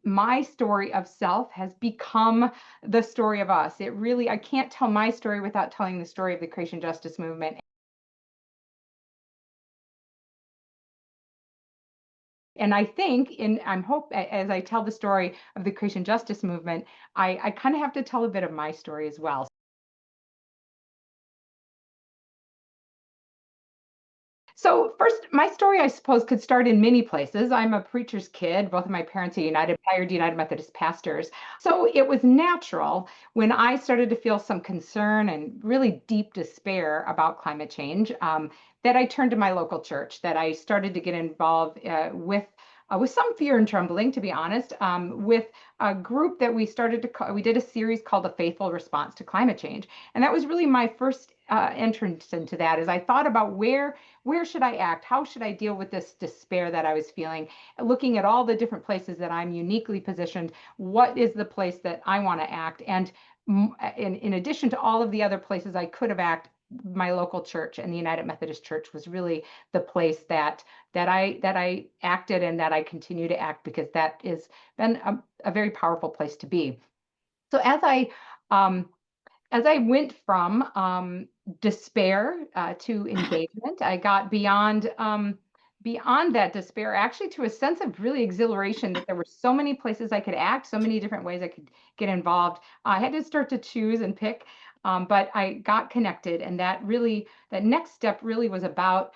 my story of self has become the story of us. I can't tell my story without telling the story of the creation justice movement. And I think, as I tell the story of the creation justice movement, I kind of have to tell a bit of my story as well. So first, my story, I suppose, could start in many places. I'm a preacher's kid. Both of my parents are retired United Methodist pastors. So it was natural when I started to feel some concern and really deep despair about climate change, that I turned to my local church, that I started to get involved with some fear and trembling, to be honest, with a group that we did a series called A Faithful Response to Climate Change. And that was really my first entrance into that, as I thought about where should I act? How should I deal with this despair that I was feeling? Looking at all the different places that I'm uniquely positioned, what is the place that I want to act? And in addition to all of the other places I could have acted, my local church and the United Methodist Church was really the place that I acted and that I continue to act, because that has been a very powerful place to be. So um, as I went from despair to engagement, I got beyond that despair, actually, to a sense of really exhilaration, that there were so many places I could act, so many different ways I could get involved. I had to start to choose and pick, but I got connected, and that next step really was about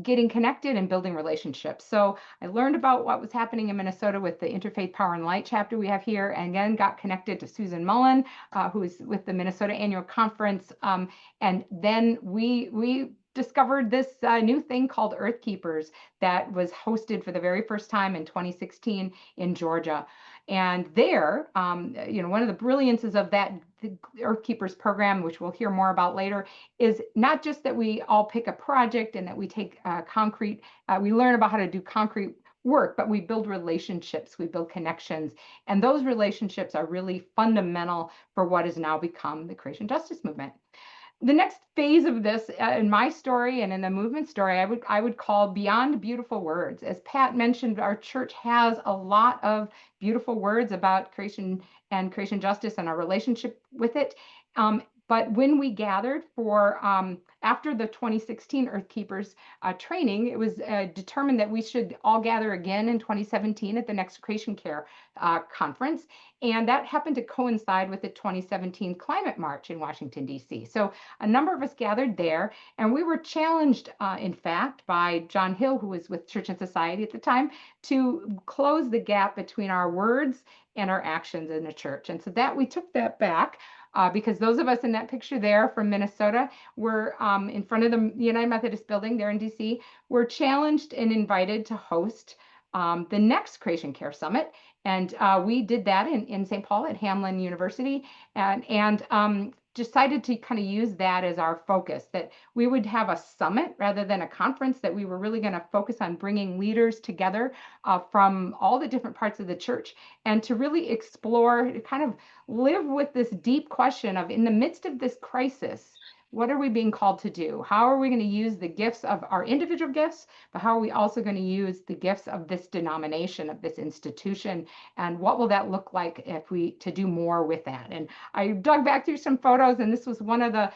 getting connected and building relationships. So I learned about what was happening in Minnesota with the Interfaith Power and Light chapter we have here, and again got connected to Susan Mullen, who is with the Minnesota Annual Conference. And then we discovered this new thing called Earth Keepers that was hosted for the very first time in 2016 in Georgia. And there, one of the brilliances of the Earth Keepers program, which we'll hear more about later, is not just that we all pick a project and that we take we learn about how to do concrete work, but we build relationships, we build connections. And those relationships are really fundamental for what has now become the creation justice movement. The next phase of this, in my story and in the movement story, I would call beyond beautiful words. As Pat mentioned, our church has a lot of beautiful words about creation and creation justice and our relationship with it. But when we gathered for after the 2016 Earth Keepers training, it was determined that we should all gather again in 2017 at the next Creation Care conference. And that happened to coincide with the 2017 Climate March in Washington, D.C. So a number of us gathered there, and we were challenged, in fact, by John Hill, who was with Church and Society at the time, to close the gap between our words and our actions in the church. And so we took that back. Because those of us in that picture there from Minnesota were in front of the United Methodist building there in DC, were challenged and invited to host the next Creation Care Summit. And we did that in St. Paul at Hamline University, and decided to kind of use that as our focus, that we would have a summit rather than a conference, that we were really going to focus on bringing leaders together from all the different parts of the church, and to really explore, to kind of live with this deep question of, in the midst of this crisis, what are we being called to do? How are we going to use the gifts of our individual gifts, but how are we also going to use the gifts of this denomination, of this institution, and what will that look like to do more with that? And I dug back through some photos, and this was one of the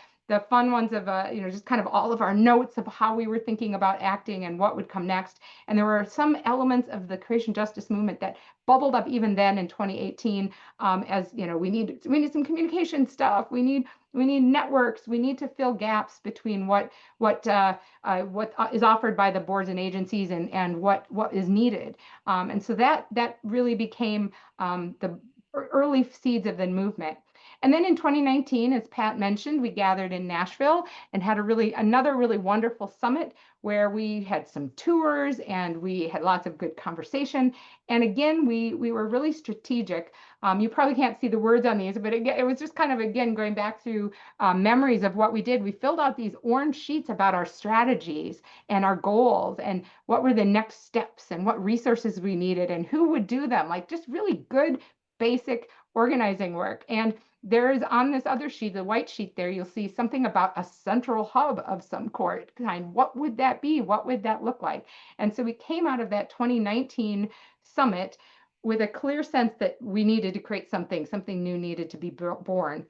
fun ones of just kind of all of our notes of how we were thinking about acting and what would come next. And there were some elements of the creation justice movement that bubbled up even then in 2018, as we need some communication stuff, we need networks, we need to fill gaps between what is offered by the boards and agencies and what is needed. And so that really became the early seeds of the movement. And then in 2019, as Pat mentioned, we gathered in Nashville and had another really wonderful summit, where we had some tours and we had lots of good conversation. And again, we were really strategic. You probably can't see the words on these, but it was just kind of, again, going back through memories of what we did. We filled out these orange sheets about our strategies and our goals and what were the next steps and what resources we needed and who would do them, like just really good basic organizing work. And there is, on this other sheet, the white sheet there, you'll see something about a central hub of some kind. What would that be? What would that look like? And so we came out of that 2019 summit with a clear sense that we needed to create something new needed to be born.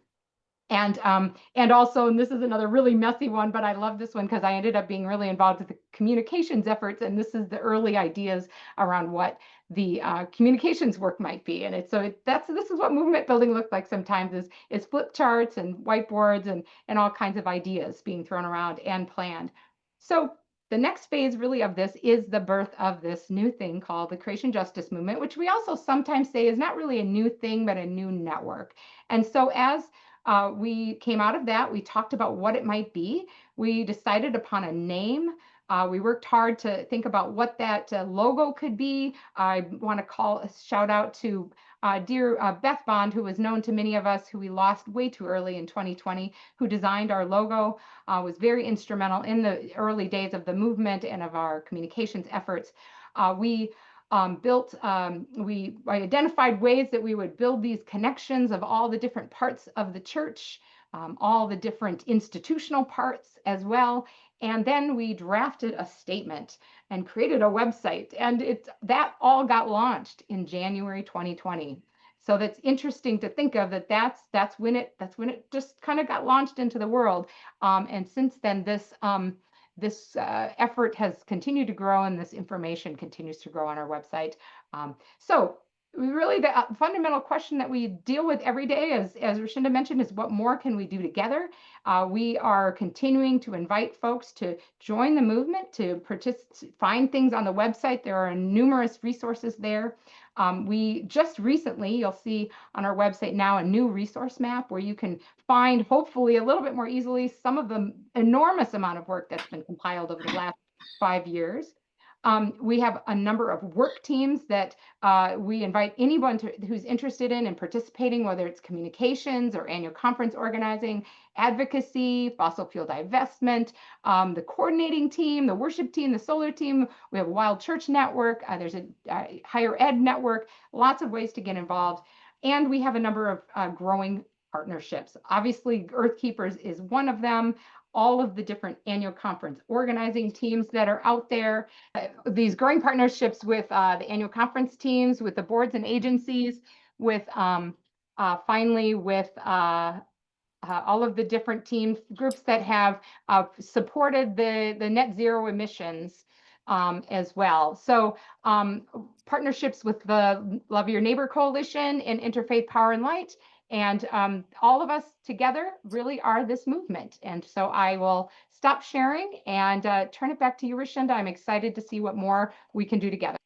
And also, and this is another really messy one, but I love this one because I ended up being really involved with the communications efforts, and this is the early ideas around what the communications work might be. And this is what movement building looks like sometimes is flip charts and whiteboards and all kinds of ideas being thrown around and planned. So the next phase really of this is the birth of this new thing called the creation justice movement, which we also sometimes say is not really a new thing, but a new network. And so as we came out of that. We talked about what it might be. We decided upon a name. We worked hard to think about what that logo could be. I want to call a shout out to dear Beth Bond, who was known to many of us, who we lost way too early in 2020, who designed our logo, was very instrumental in the early days of the movement and of our communications efforts. We identified ways that we would build these connections of all the different parts of the church, all the different institutional parts as well. And then we drafted a statement and created a website. And that all got launched in January 2020. So that's interesting to think of that's when it just kind of got launched into the world. And since then, this effort has continued to grow, and this information continues to grow on our website. So really the fundamental question that we deal with every day, as Rashinda mentioned, is what more can we do together? We are continuing to invite folks to join the movement, to find things on the website. There are numerous resources there. We just recently, you'll see on our website now, a new resource map where you can find, hopefully a little bit more easily, some of the enormous amount of work that's been compiled over the last 5 years. We have a number of work teams that we invite anyone who's interested in and participating, whether it's communications or annual conference organizing, advocacy, fossil fuel divestment, the coordinating team, the worship team, the solar team. We have a Wild Church network. There's a higher ed network, lots of ways to get involved. And we have a number of growing partnerships. Obviously, Earth Keepers is one of them. All of the different annual conference organizing teams that are out there, these growing partnerships with the annual conference teams, with the boards and agencies, with finally with all of the different team groups that have supported the net zero emissions as well. So partnerships with the Love Your Neighbor Coalition and Interfaith Power and Light. And all of us together really are this movement. And so I will stop sharing and turn it back to you, Rashinda. I'm excited to see what more we can do together.